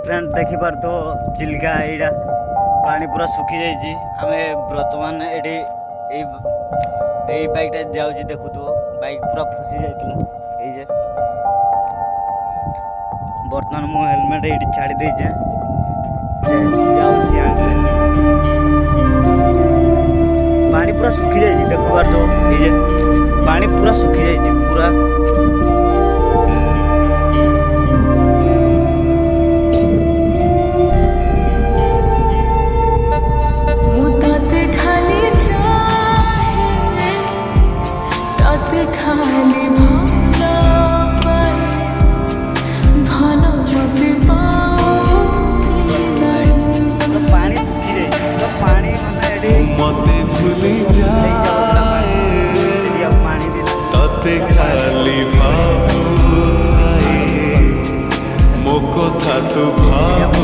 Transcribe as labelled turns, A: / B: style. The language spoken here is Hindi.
A: फ्रेंड देखी पार तो चिल्का एटा पानी पूरा सुखी जाइए आम बर्तमान ये बाइकटा जाऊँ देखु तो बाइक पूरा फसी जाइए बर्तमान मो हेलमेट ये छाड़ी देचे पानी पूरा सुखी जाइए देखु पार तो ये पानी पूरा सुखी जाइए पूरा
B: खाली भाला पाए भाला मत पाओ कि नहीं
A: पानी सुखी जाइए पानी
C: मते भूली जाए तते खाली भाबु थाए मो कथा तू भाब